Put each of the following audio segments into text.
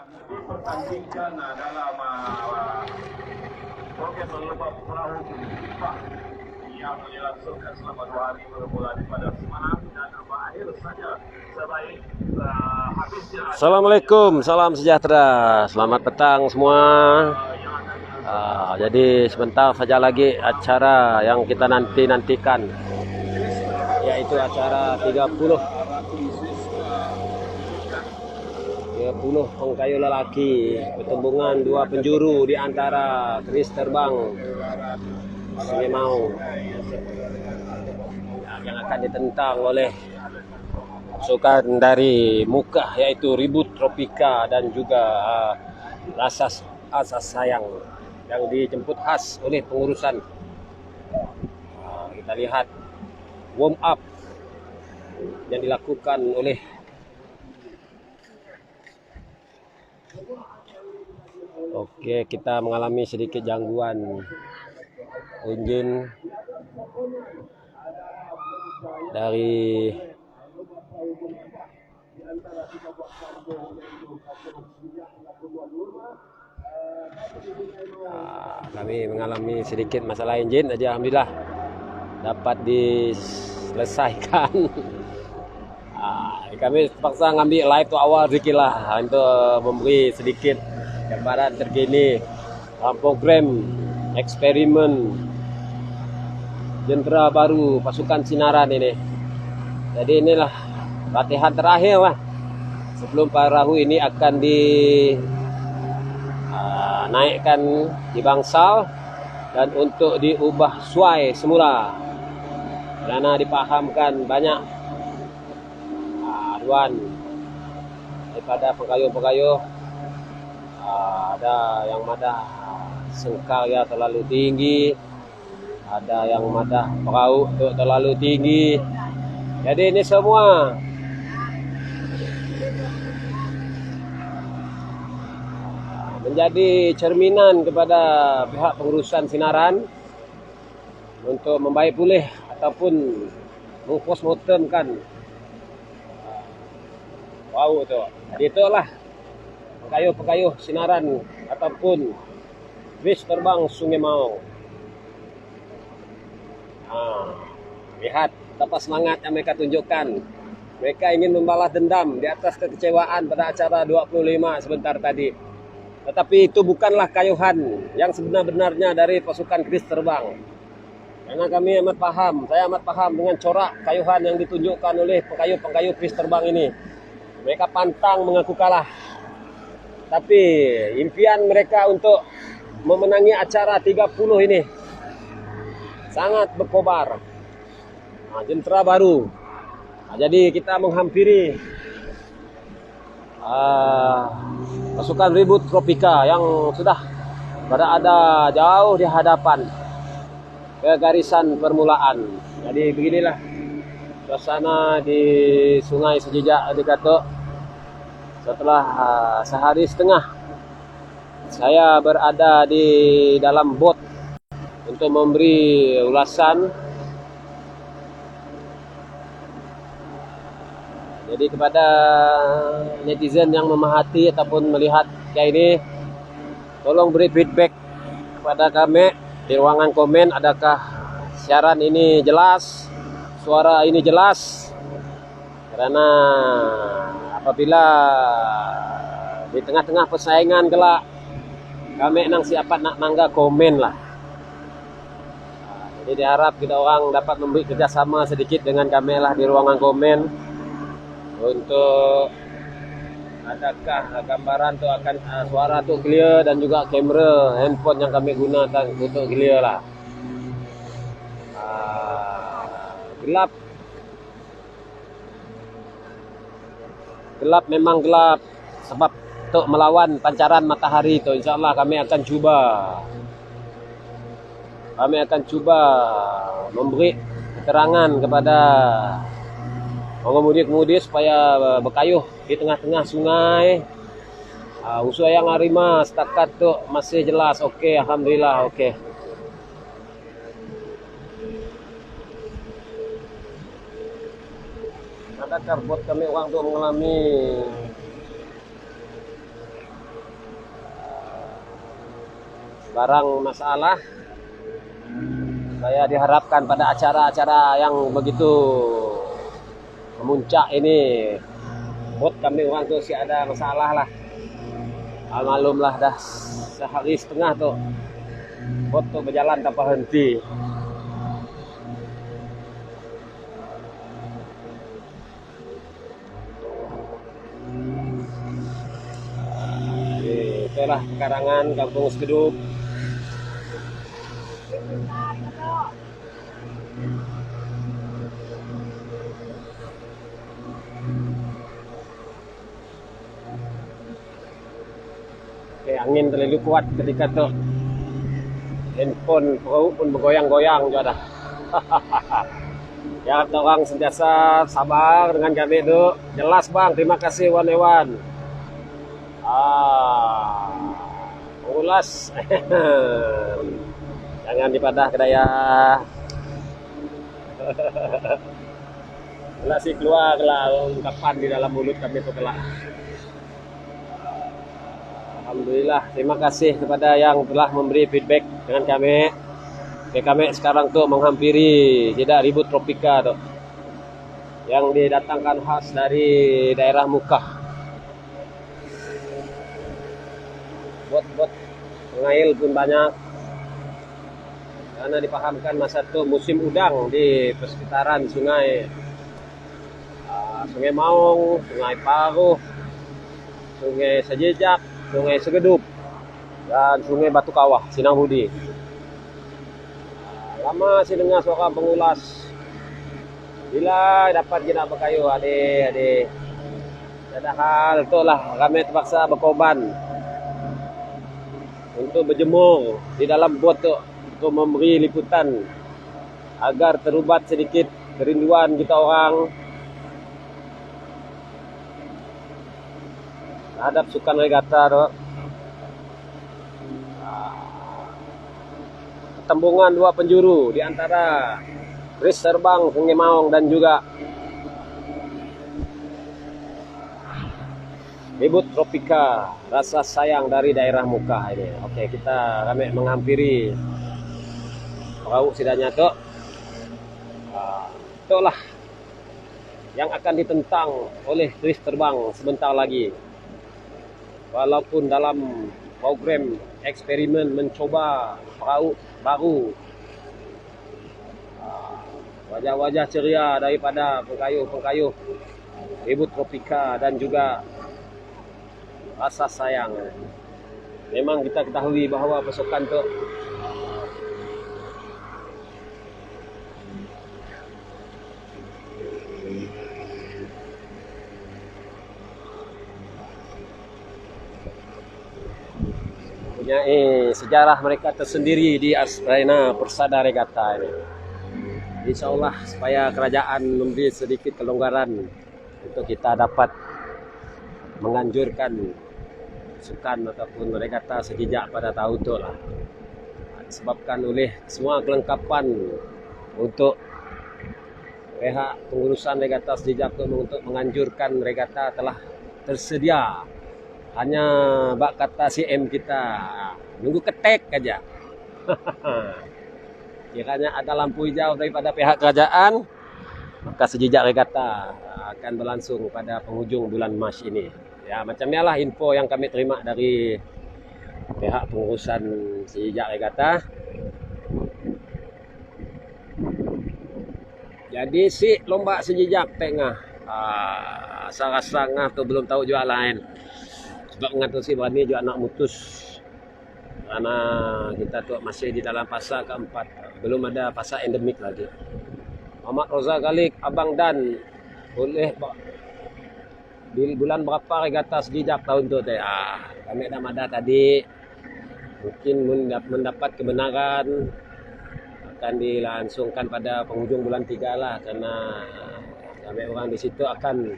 dipertandingkan dalam program melebak perahu Jepang yang dilangsungkan selama 2 hari bermula pada semalam dan berakhir saja sebaik habisnya. Assalamualaikum, salam sejahtera, selamat petang semua. Jadi sebentar saja lagi acara yang kita nantikan, yaitu acara 30 pengkayu lelaki, pertembungan dua penjuru di antara keris terbang Sungai Maung yang akan ditentang oleh pasukan dari Muka, yaitu Ribut Tropika dan juga Asas Sayang yang dijemput khas oleh pengurusan. Kita lihat warm up yang dilakukan oleh kita mengalami sedikit gangguan engine dari kami mengalami sedikit masalah engine aja, alhamdulillah dapat diselesaikan. Kami terpaksa ngambil live to awal sedikit lah untuk memberi sedikit gambaran terkini dalam program eksperimen jentera baru pasukan Sinaran ini. Jadi inilah latihan terakhir lah sebelum perahu ini akan dinaikkan di bangsal dan untuk diubah suai semula, karena dipahamkan banyak aduan daripada pengayuh-pengayuh. Ada yang madah sengkar ya terlalu tinggi, ada yang madah perahu terlalu tinggi. Jadi ini semua menjadi cerminan kepada pihak pengurusan Sinaran untuk membaik pulih ataupun mengpostmortemkan perahu itu. Jadi itulah pengayuh Sinaran ataupun keris terbang Sungai Maung. Lihat betapa semangat yang mereka tunjukkan. Mereka ingin membalas dendam di atas kekecewaan pada acara 25 sebentar tadi. Tetapi itu bukanlah kayuhan yang sebenar-benarnya dari pasukan keris terbang. Karena kami saya amat paham dengan corak kayuhan yang ditunjukkan oleh pengayuh keris terbang ini. Mereka pantang mengaku kalah. Tapi impian mereka untuk memenangi acara 30 ini sangat berkobar. Jentera baru. Jadi kita menghampiri pasukan Ribut Tropika yang sudah berada jauh di hadapan ke garisan permulaan. Jadi beginilah suasana di Sungai Sejejak di Katok. Setelah sehari setengah saya berada di dalam bot untuk memberi ulasan. Jadi kepada netizen yang memahati ataupun melihat kayak ini, tolong beri feedback kepada kami di ruangan komen. Adakah siaran ini jelas, suara ini jelas? Karena apabila di tengah-tengah persaingan kelak, kami nang siapa nak mangga komen lah. Jadi diharap kita orang dapat memberi kerjasama sedikit dengan kami lah di ruangan komen untuk adakah gambaran tu akan suara tu clear dan juga kamera handphone yang kami gunakan untuk clear lah. Gelap memang gelap sebab untuk melawan pancaran matahari itu, insyaallah kami akan cuba memberi keterangan kepada pengemudi-kemudi supaya berkayuh di tengah-tengah sungai. Usaha yang arima setakat tu masih jelas. Okey, alhamdulillah okey. Adakah buat kami orang tu mengalami barang masalah. Saya diharapkan pada acara-acara yang begitu memuncak ini, bot kami orang tuh sih ada masalah lah. Malum lah dah sehari setengah tuh bot tuh berjalan tanpa henti. Itulah pekarangan Kampung Sekedup. Oke, angin terlalu kuat ketika tuh handphone perahu pun bergoyang-goyang juga dah. Ya, orang sentiasa sabar dengan kami itu. Jelas bang, terima kasih wan-wan. Ulas. Jangan dipadah kedaya. Ulas sih keluar lah ungkapan di dalam mulut kami itu kelak. Alhamdulillah, terima kasih kepada yang telah memberi feedback dengan kami. Oke, kami sekarang tuh menghampiri tidak ribut tropika tuh, yang didatangkan khas dari daerah Mukah. Bot-bot pengail pun banyak, karena dipahamkan masa itu musim udang di persekitaran sungai Maung, Sungai Paruh, Sungai Sejejak, Sungai Segedup, dan Sungai Batu Kawah, Sinang Budi. Lama sih dengar suara pengulas. Bila dapat kita berkayu, adik-adik. Ada hal itulah kami terpaksa berkorban untuk berjemur di dalam bot tuh, untuk memberi liputan agar terubat sedikit kerinduan kita orang terhadap sukan regata tuh. Pertembungan dua penjuru di antara Kris Terbang Sungai Maung dan juga Ribut Tropika, rasa sayang dari daerah Mukah ini. Oke, kami menghampiri perahu sidanya tuh. Itulah yang akan ditentang oleh Kris Terbang sebentar lagi. Walaupun dalam program eksperimen mencoba perahu baru, wajah-wajah ceria daripada pengkayuh Ribut Tropika dan juga rasa sayang. Memang kita ketahui bahwa pasukan itu punya sejarah mereka tersendiri di arena Persada Regata ini. Insya Allah supaya kerajaan memberi sedikit kelonggaran untuk kita dapat menganjurkan sukan ataupun regata sejejak pada tahun itu lah. Disebabkan oleh semua kelengkapan untuk pihak pengurusan regata sejejak untuk menganjurkan regata telah tersedia. Hanya bak kata CM kita nunggu ketek aja. Kiranya ada lampu hijau daripada pihak kerajaan, maka sejejak regata akan berlangsung pada penghujung bulan Mac ini. Ya, macamnya lah info yang kami terima dari pihak pengurusan sejejak regata. Jadi si lomba sejejak tengah, rasa-rasa ngah tu belum tahu juga lain. Sebab mengatur si berani juga nak mutus, karena kita tu masih di dalam fasa keempat, belum ada fasa endemik lagi. Muhammad Roza Galik, Abang Dan, boleh di bulan berapa regata sejejak tahun tu teh? Kami dah ada tadi, mungkin mendapat kebenaran akan dilangsungkan pada penghujung bulan 3 lah, karena kami orang di situ akan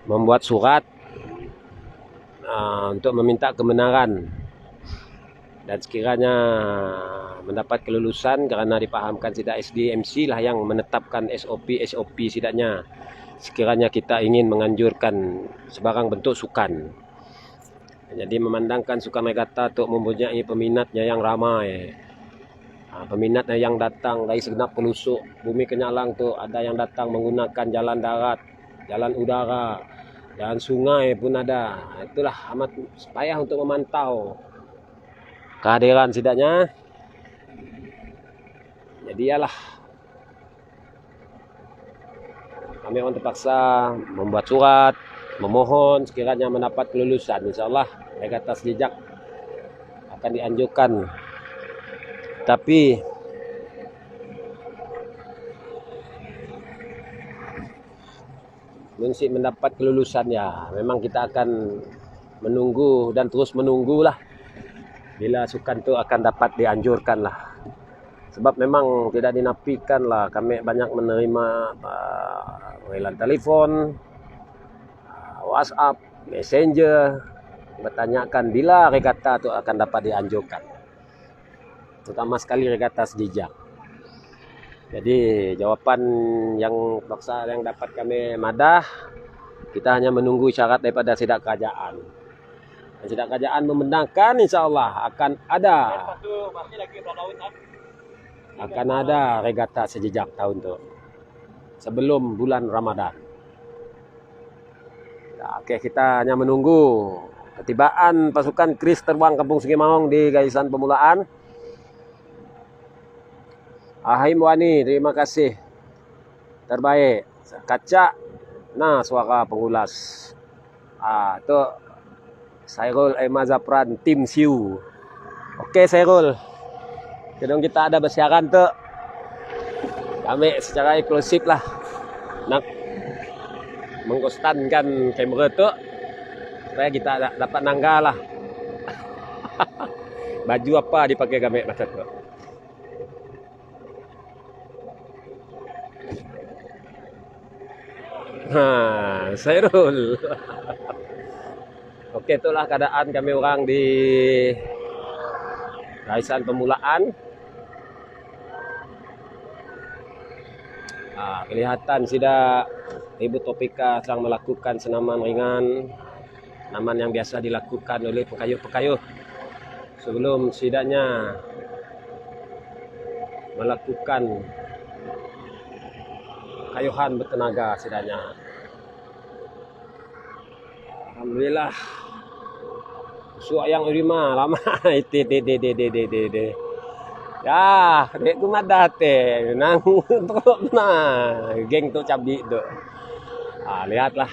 membuat surat untuk meminta kebenaran, dan sekiranya mendapat kelulusan karena dipahamkan tidak SDMC lah yang menetapkan SOP setidaknya sekiranya kita ingin menganjurkan sebarang bentuk sukan. Jadi memandangkan Sukan Regata untuk mempunyai peminatnya yang ramai. Peminatnya yang datang dari segenap pelosok bumi Kenyalang tu, ada yang datang menggunakan jalan darat, jalan udara, jalan sungai pun ada. Itulah amat payah untuk memantau kehadiran sidaknya. Jadi ialah kami orang terpaksa membuat surat memohon sekiranya mendapat kelulusan. InsyaAllah Regata Sejejak akan dianjurkan. Tapi mesti mendapat kelulusan ya, memang kita akan menunggu dan terus menunggulah bila sukan itu akan dapat dianjurkan lah. Sebab memang tidak dinafikan lah, kami banyak menerima panggilan telepon, WhatsApp, Messenger, bertanyakan bila regata itu akan dapat dianjurkan. Terutama sekali Regata Sejejak. Jadi jawapan yang paksa yang dapat kami madah, kita hanya menunggu syarat daripada sidak kerajaan. Dan sidak kerajaan membenarkan, insyaAllah akan ada Regata Sejejak tahun itu sebelum bulan Ramadan. Nah, oke, kita hanya menunggu ketibaan pasukan Kris terbang Kampung Sungai Mahong di garisan pemulaan. Ahim Wani, terima kasih. Terbaik. Kaca. Nah, suara pengulas. Itu Sairul Emma Zapran, tim Siu. Oke, Sairul. Kedong kita ada bersiaran tu. Kami secara eksklusif lah nak mengkostankan kamera tu supaya kita dapat nangga lah. Baju apa dipakai kami masa tu. Sairul. Oke, itulah keadaan kami orang di garisan pemulaan. Kelihatan sudah Ibu Topika sedang melakukan senaman ringan, senaman yang biasa dilakukan oleh pekayuh-pekayuh sebelum sidaknya melakukan kayuhan bertenaga sidaknya. Alhamdulillah. Suak yang urima lama itu ya, dek ku madah teh nang teruk nah geng tu cabi tu. Lihatlah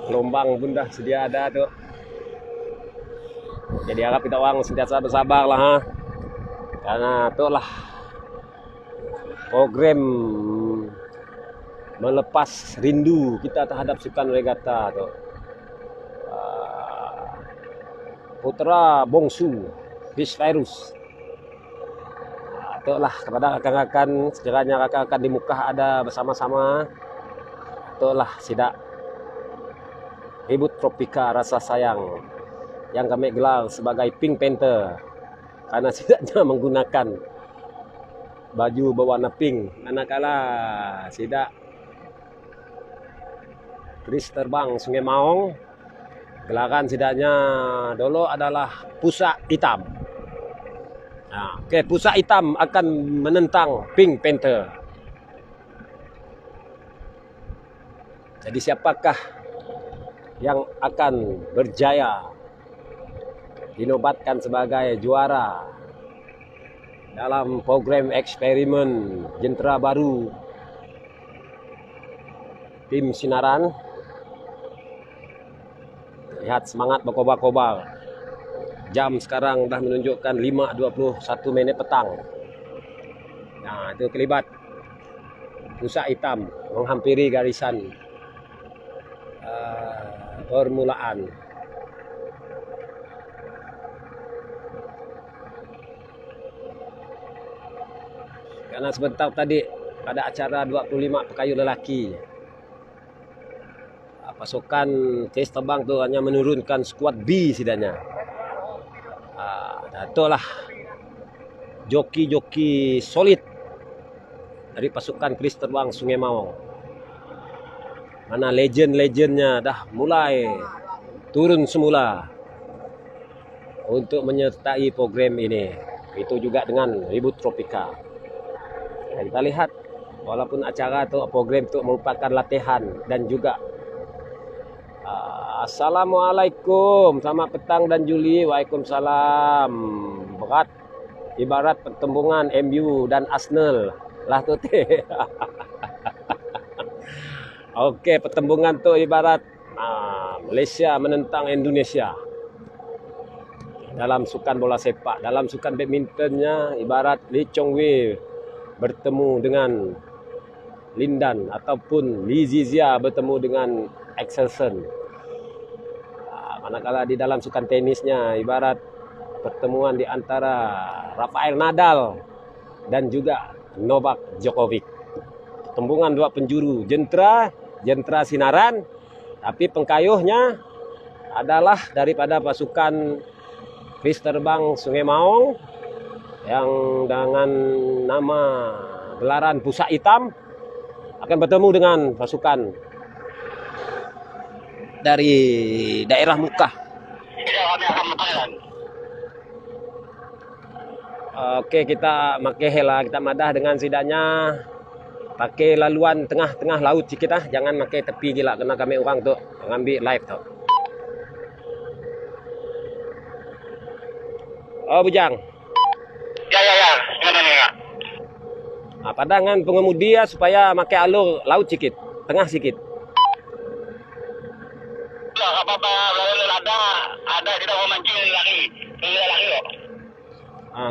gelombang pun dah sedia ada tu. Jadi harap kita orang sentiasa bersabar lah karena itulah program melepas rindu kita terhadap Sukan Regata tu. Putra bongsu Fish Virus. Itulah kepada rakan-rakan, sekiranya rakan-rakan di muka ada bersama-sama. Itulah sidak Ibu Tropika Rasa Sayang yang kami gelar sebagai Pink Panther karena sidaknya menggunakan baju berwarna pink. Manakala sidak Kris Terbang Sungai Mahong, gelaran sidaknya dulu adalah Pusak Hitam. Oke, Pusak Hitam akan menentang Pink Panther. Jadi siapakah yang akan berjaya dinobatkan sebagai juara dalam program eksperimen jentera baru tim Sinaran? Lihat semangat berkobar-kobar. Jam sekarang dah menunjukkan 5.21 petang. Nah, itu kelibat Pusak Hitam menghampiri garisan permulaan. Karena sebentar tadi pada acara 25 pekayuh lelaki, pasukan Kris Terbang tu hanya menurunkan skuad B sidanya. Itulah joki-joki solid dari pasukan Kris Terbang Sungai Mahong. Mana legend-legendnya dah mulai turun semula. untuk menyertai program ini. Itu juga dengan Ribut Tropika. Nah, kita lihat walaupun acara atau program itu merupakan latihan dan juga Assalamualaikum, selamat petang dan Juli. Waalaikumsalam. Berat ibarat pertembungan MU dan Arsenal lah tu teh. Okey, pertembungan tu ibarat Malaysia menentang Indonesia dalam sukan bola sepak. Dalam sukan badmintonnya ibarat Lee Chong Wei bertemu dengan Lindan ataupun Lee Zizia bertemu dengan Axelsen. Manakala di dalam sukan tenisnya ibarat pertemuan di antara Rafael Nadal dan juga Novak Djokovic. Pertembungan dua penjuru, jentera sinaran, tapi pengkayuhnya adalah daripada pasukan Kris Terbang Sungai Maung yang dengan nama gelaran Pusak Hitam akan bertemu dengan pasukan dari daerah Mukah. Oke, kita makai hela, kita madah dengan sidanya pakai laluan tengah-tengah laut sikit ah, jangan pakai tepi gila kena kami orang tu ngambil live tu. Oh bujang. Ya. Padangan pengemudi ya supaya makai alur laut sikit, tengah sikit. Ada tidak mau mancing lagi kok.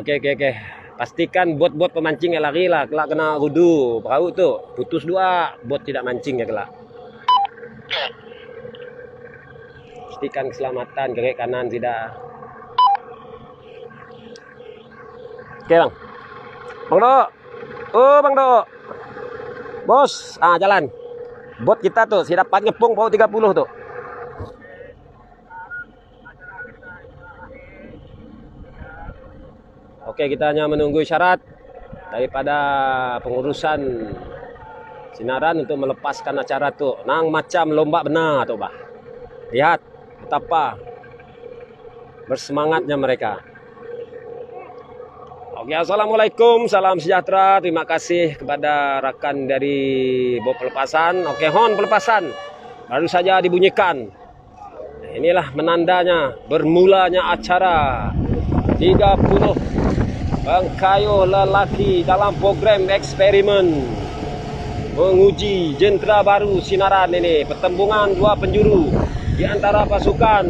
Oke. Pastikan bot-bot pemancing yang lari lah, kelak kena rudu perahu tu, putus dua, bot tidak mancing ya kelak. Pastikan keselamatan kiri kanan tidak. Oke bang, Bang Do, Bang Do, bos, jalan. Bot kita tuh, si dapat ngepung pau 30 tuh. Oke, kita hanya menunggu syarat daripada pengurusan sinaran untuk melepaskan acara tu. Nang macam lomba benar tu bah. Lihat betapa bersemangatnya mereka. Oke, assalamualaikum, salam sejahtera. Terima kasih kepada rakan dari Bob Pelepasan. Oke, hon pelepasan baru saja dibunyikan. Inilah menandanya bermulanya acara 30 pengkayuh lelaki dalam program eksperimen menguji jentera baru sinaran ini. Pertembungan dua penjuru di antara pasukan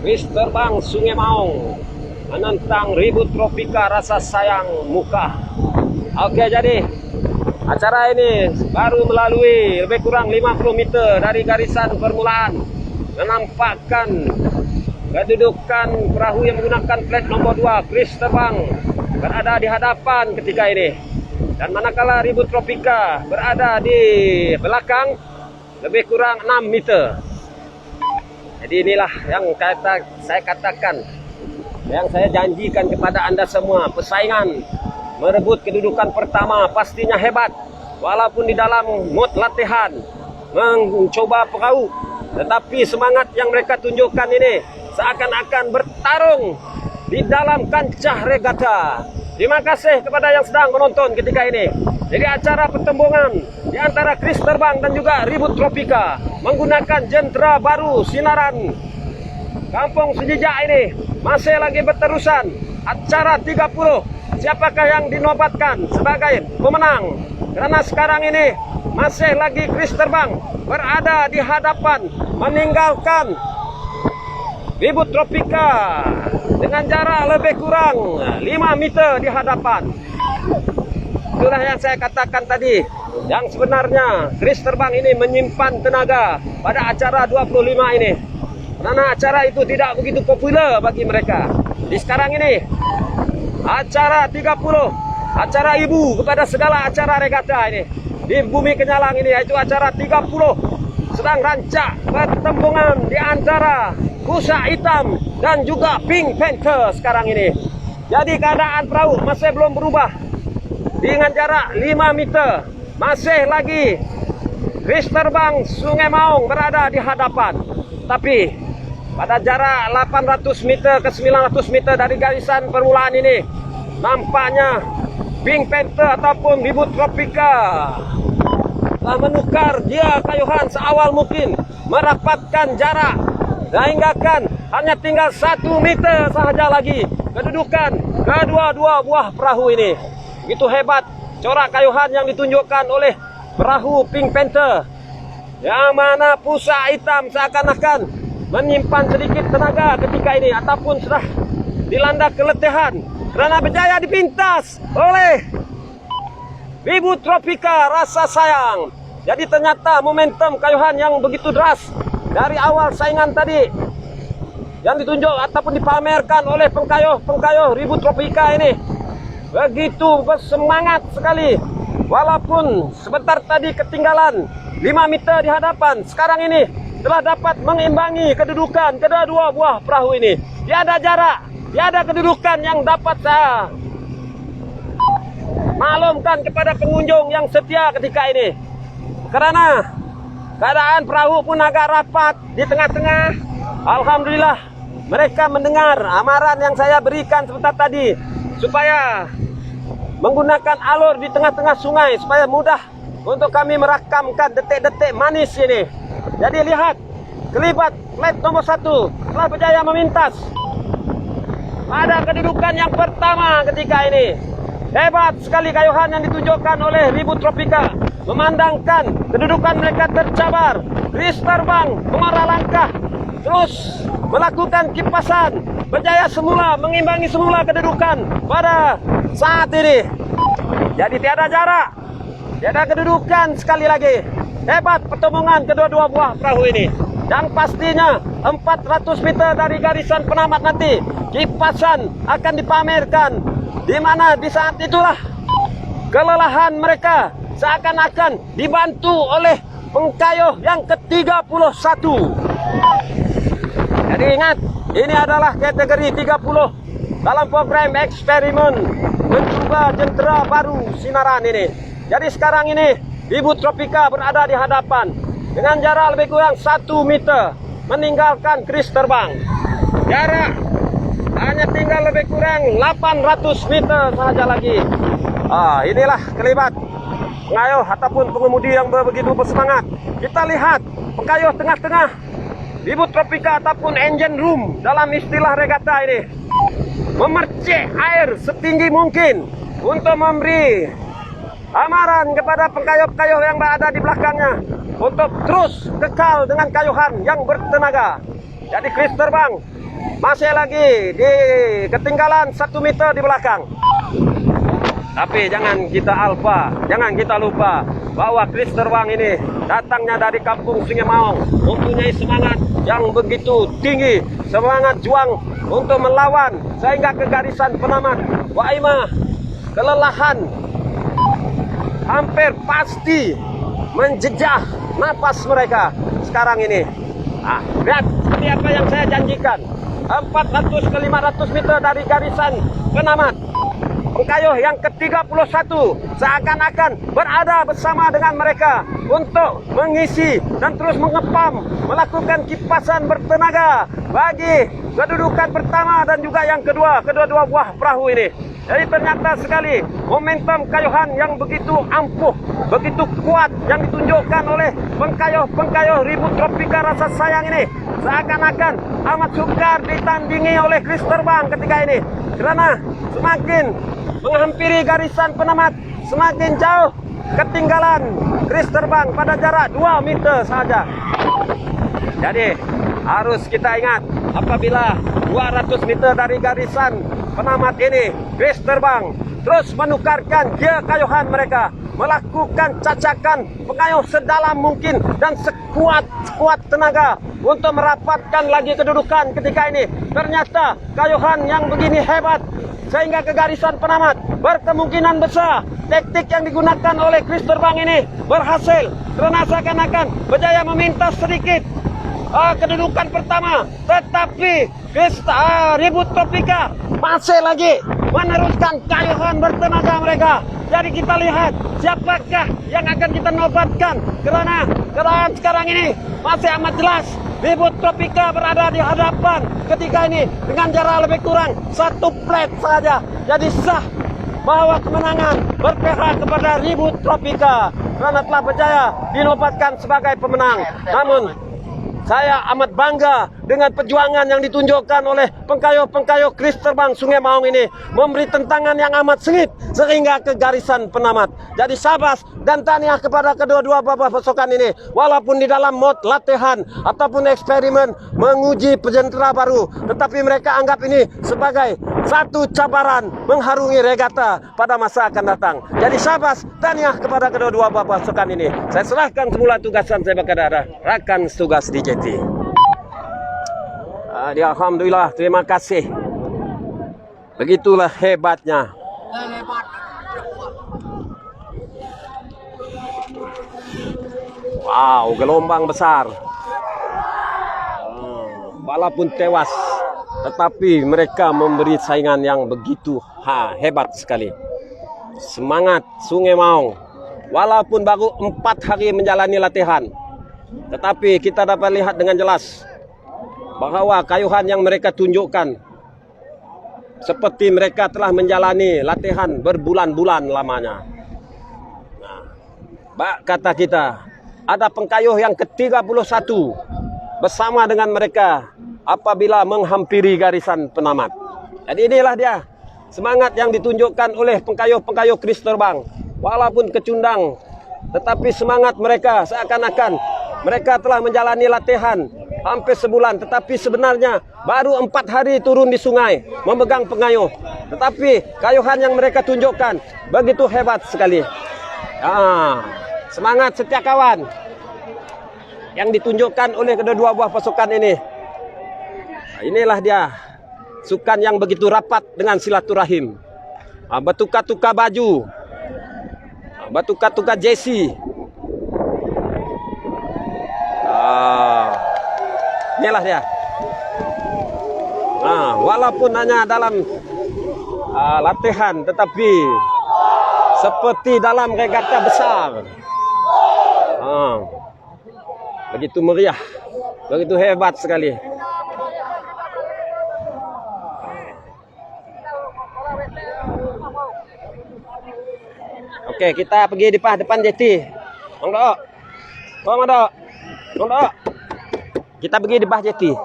Kris Terbang Sungai Maung menentang Ribut Tropika Rasa Sayang Mukah. Oke, jadi acara ini baru melalui lebih kurang 50 meter dari garisan permulaan, menampakkan kedudukan perahu yang menggunakan plat nomor 2 Kris Terbang berada di hadapan ketika ini, dan manakala Ribut Tropika berada di belakang lebih kurang 6 meter. Jadi inilah yang saya katakan, yang saya janjikan kepada anda semua. Persaingan merebut kedudukan pertama pastinya hebat, walaupun di dalam mod latihan mencoba perahu, tetapi semangat yang mereka tunjukkan ini seakan-akan bertarung di dalam kancah regata. Terima kasih kepada yang sedang menonton ketika ini. Jadi acara pertembungan di antara Kris Terbang dan juga Ribut Tropika menggunakan jentera baru sinaran Kampung Sejijak ini masih lagi berterusan. Acara 30, siapakah yang dinobatkan sebagai pemenang? Karena sekarang ini masih lagi Kris Terbang berada di hadapan, meninggalkan Ribut Tropika dengan jarak lebih kurang 5 meter di hadapan. Itulah yang saya katakan tadi, yang sebenarnya Kris Terbang ini menyimpan tenaga pada acara 25 ini, karena acara itu tidak begitu populer bagi mereka. Di sekarang ini acara 30, acara ibu kepada segala acara regata ini di Bumi Kenyalang ini, yaitu acara 30 sedang rancak pertembungan di antara Pusak Hitam dan juga Pink Panther sekarang ini. Jadi keadaan perahu masih belum berubah dengan jarak 5 meter. Masih lagi Kris Terbang Sungai Maung berada di hadapan. Tapi pada jarak 800 meter ke 900 meter dari garisan permulaan ini, nampaknya Pink Panther ataupun Ribut Tropika telah menukar dia kayuhan seawal mungkin, merapatkan jarak sehingga kan hanya tinggal 1 meter sahaja lagi kedudukan kedua-dua buah perahu ini. Begitu hebat corak kayuhan yang ditunjukkan oleh perahu Pink Panther, yang mana pusa hitam seakan-akan menyimpan sedikit tenaga ketika ini ataupun sudah dilanda keletihan karena berjaya dipintas oleh Ribut Tropika Rasa Sayang. Jadi ternyata momentum kayuhan yang begitu deras dari awal saingan tadi yang ditunjuk ataupun dipamerkan oleh pengkayuh Ribut Tropika ini begitu bersemangat sekali. Walaupun sebentar tadi ketinggalan 5 meter di hadapan, sekarang ini telah dapat mengimbangi kedudukan kedua-dua buah perahu ini. Tiada jarak, tiada kedudukan yang dapat saya maklumkan kepada pengunjung yang setia ketika ini. Karena keadaan perahu pun agak rapat di tengah-tengah. Alhamdulillah mereka mendengar amaran yang saya berikan sebentar tadi supaya menggunakan alur di tengah-tengah sungai supaya mudah untuk kami merakamkan detik-detik manis ini. Jadi lihat, kelibat flat nomor 1 telah berjaya memintas pada kedudukan yang pertama ketika ini. Hebat sekali kayuhan yang ditunjukkan oleh Ribut Tropika, memandangkan kedudukan mereka tercabar. Chris terbang mengarah langkah, terus melakukan kipasan, berjaya semula mengimbangi semula kedudukan pada saat ini. Jadi tiada jarak, tiada kedudukan sekali lagi. Hebat pertemuan kedua-dua buah perahu ini. Dan pastinya 400 meter dari garisan penamat nanti kipasan akan dipamerkan, di mana di saat itulah kelelahan mereka seakan-akan dibantu oleh pengkayuh yang ke-31. Jadi ingat, ini adalah kategori 30 dalam program eksperimen mencoba jentera baru sinaran ini. Jadi sekarang ini Ribut Tropika berada di hadapan dengan jarak lebih kurang 1 meter meninggalkan Chris terbang. Jarak hanya tinggal lebih kurang 800 meter saja lagi. Inilah kelibat pengayuh ataupun pengemudi yang begitu bersemangat. Kita lihat pengayuh tengah-tengah Ribut Tropika ataupun engine room dalam istilah regata ini memercik air setinggi mungkin untuk memberi amaran kepada pengkayuh-pengkayuh yang berada di belakangnya untuk terus kekal dengan kayuhan yang bertenaga. Jadi Chris terbang masih lagi di ketinggalan 1 meter di belakang. Tapi jangan kita lupa bahwa Chris terbang ini datangnya dari kampung Sungai Maung, mempunyai semangat yang begitu tinggi, semangat juang untuk melawan sehingga ke garisan penamat. Waimah kelelahan hampir pasti menjejah napas mereka sekarang ini. Lihat seperti apa yang saya janjikan. 400 ke 500 meter dari garisan penamat, pengkayuh yang ke-31 seakan-akan berada bersama dengan mereka untuk mengisi dan terus mengepam, melakukan kipasan bertenaga bagi kedudukan pertama dan juga yang kedua buah perahu ini. Jadi ternyata sekali momentum kayuhan yang begitu ampuh, begitu kuat yang ditunjukkan oleh pengkayuh Ribut Tropika Rasa Sayang ini seakan-akan amat sukar ditandingi oleh Chris terbang ketika ini. Karena semakin menghampiri garisan penamat, semakin jauh ketinggalan Chris terbang pada jarak 2 meter saja. Jadi harus kita ingat, apabila 200 meter dari garisan penamat ini Chris terbang terus menukarkan gear kayuhan mereka, melakukan cacakan pengayuh sedalam mungkin dan sekuat tenaga untuk merapatkan lagi kedudukan ketika ini. Ternyata kayuhan yang begini hebat sehingga ke garisan penamat berkemungkinan besar taktik yang digunakan oleh Chris terbang ini berhasil, karena seakan-akan berjaya memintas sedikit kedudukan pertama, tetapi Ribut Tropika masih lagi meneruskan kayuhan bertenaga mereka. Jadi kita lihat siapakah yang akan kita nobatkan, karena keadaan sekarang ini masih amat jelas Ribut Tropika berada di hadapan ketika ini dengan jarak lebih kurang 1 plate saja. Jadi sah bahwa kemenangan berpihak kepada Ribut Tropika karena telah berjaya dinobatkan sebagai pemenang. Namun saya amat bangga dengan perjuangan yang ditunjukkan oleh pengkayuh-pengkayuh keris terbang Sungai Maung ini, memberi tentangan yang amat sengit sehingga ke garisan penamat. Jadi sabas dan tahniah kepada kedua-dua babah pasukan ini, walaupun di dalam mod latihan ataupun eksperimen menguji penjentera baru, tetapi mereka anggap ini sebagai satu cabaran mengharungi regata pada masa akan datang. Jadi sabas tahniah kepada kedua-dua babah pasukan ini. Saya serahkan semula tugasan saya kepada rakan tugas di JT. Alhamdulillah, terima kasih. Begitulah hebatnya. Wow, gelombang besar. Walaupun tewas, tetapi mereka memberi saingan yang begitu hebat sekali. Semangat Sungai Maung. Walaupun baru 4 hari menjalani latihan, tetapi kita dapat lihat dengan jelas bahwa kayuhan yang mereka tunjukkan seperti mereka telah menjalani latihan berbulan-bulan lamanya. Kata kita, ada pengkayuh yang ke-31 bersama dengan mereka apabila menghampiri garisan penamat. Jadi inilah dia semangat yang ditunjukkan oleh pengkayuh-pengkayuh keris terbang. Walaupun kecundang, tetapi semangat mereka seakan-akan mereka telah menjalani latihan hampir sebulan, tetapi sebenarnya baru 4 hari turun di sungai memegang pengayuh. Tetapi kayuhan yang mereka tunjukkan begitu hebat sekali. Semangat setia kawan yang ditunjukkan oleh kedua buah pasukan ini. Inilah dia sukan yang begitu rapat dengan silaturahim. Bertukar-tukar baju, bertukar-tukar jersey. Inilah dia. Walaupun hanya dalam latihan, tetapi seperti dalam regata besar. Begitu meriah, begitu hebat sekali. Oke, kita pergi di depan jeti. Monggo. Monggo. Monggo. Kita pergi di bah jeti.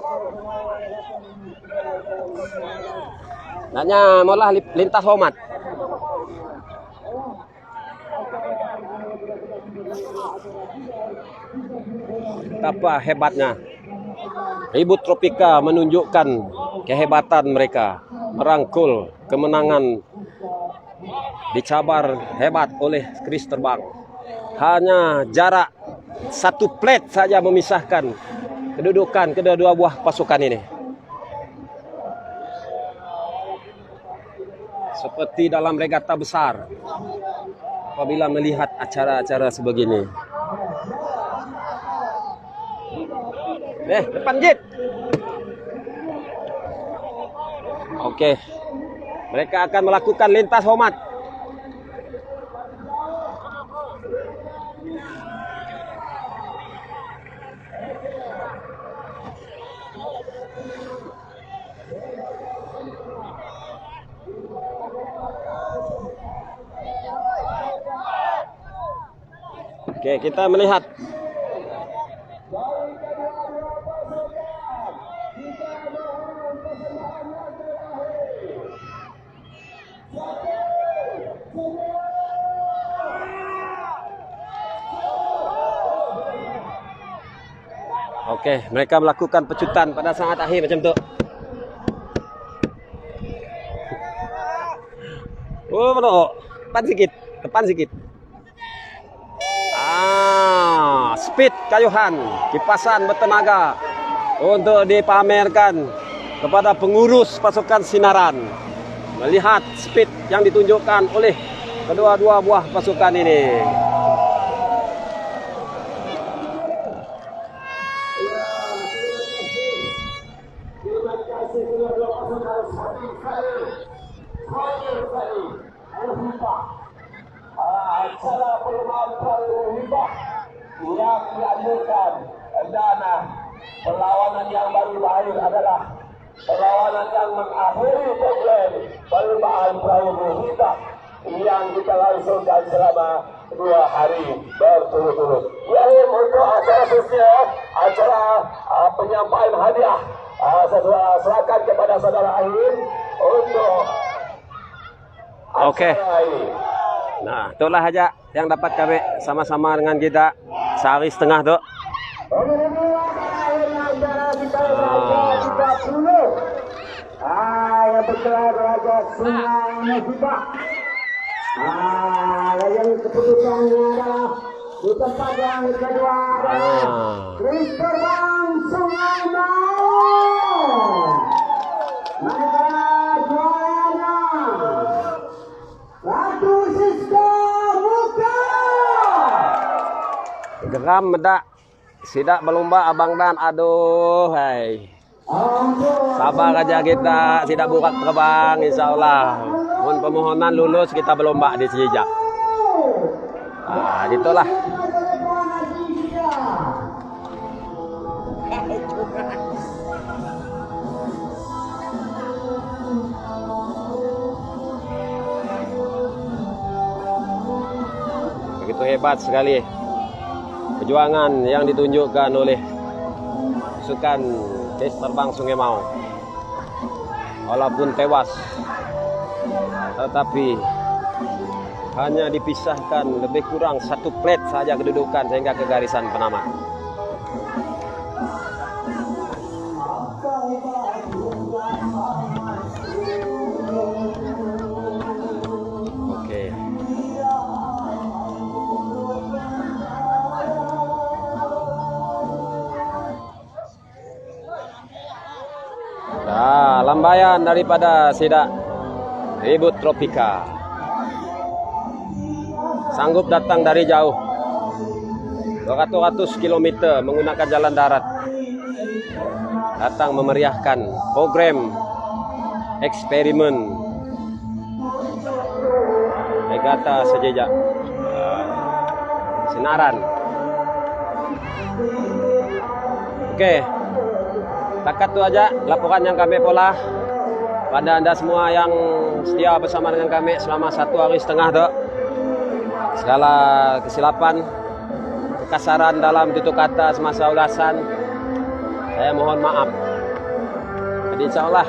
Nanya malah lintas hormat. Betapa hebatnya. Ribut Tropika menunjukkan kehebatan mereka, merangkul kemenangan dicabar hebat oleh keris terbang. Hanya jarak 1 plate saja memisahkan kedudukan kedua-dua buah pasukan ini. Seperti dalam regata besar apabila melihat acara-acara sebegini. Depan jet. Oke. Mereka akan melakukan lintas hormat. Oke, kita melihat. Oke, mereka melakukan pecutan pada saat akhir macam tu. Oh, mana? Depan sikit. Speed kayuhan, kipasan bertenaga untuk dipamerkan kepada pengurus pasukan Sinaran. Melihat speed yang ditunjukkan oleh kedua-dua buah pasukan ini. Acara perlombaan yang dilakukan dana Perlawanan yang baru lahir adalah perlawanan yang mengakhiri problem perubahan Prabowo kita yang kita langsungkan selama 2 hari berturut-turut. Yaitu untuk acara sosial, acara penyampaian hadiah, saya serahkan kepada saudara Ain untuk Oke. acara ini. Nah, itulah aja yang dapat kami sama-sama dengan kita sehari setengah tuh. Yang bergelar Raja Sungai Musibah. Yang keputusannya adalah di tempat yang kedua adalah Kristerbang Sungai Mau. Manakala juaranya Ratu Siska Muka. Geram medak. Sidak berlomba abang dan aduh, hai. Sabar aja kita, tidak buka terbang, insya Allah. Mohon permohonan lulus kita berlomba di Sejak. Itulah. Begitu hebat sekali perjuangan yang ditunjukkan oleh pasukan Kristerbang Sungai Mau. Walaupun tewas, tetapi hanya dipisahkan lebih kurang 1 plet saja kedudukan sehingga ke garisan penamat. Oke. Lambaian daripada Sidak Ribut Tropika sanggup datang dari jauh 200 km menggunakan jalan darat, datang memeriahkan program eksperimen regata Sejak Senaran. Oke. Takat itu aja laporan yang kami pola pada Anda semua yang setia bersama dengan kami selama 1 hari setengah dok. Segala kesilapan, kekasaran dalam tutur kata semasa ulasan, saya mohon maaf. Jadi insya Allah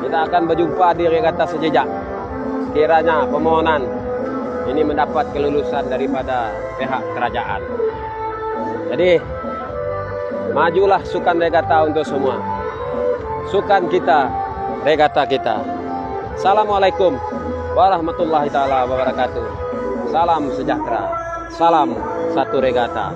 kita akan berjumpa di regata Sejak. Kiranya permohonan ini mendapat kelulusan daripada pihak kerajaan. Jadi majulah sukan regata untuk semua. Sukan kita, regata kita. Assalamualaikum warahmatullahi taala wabarakatuh. Salam sejahtera. Salam satu regata.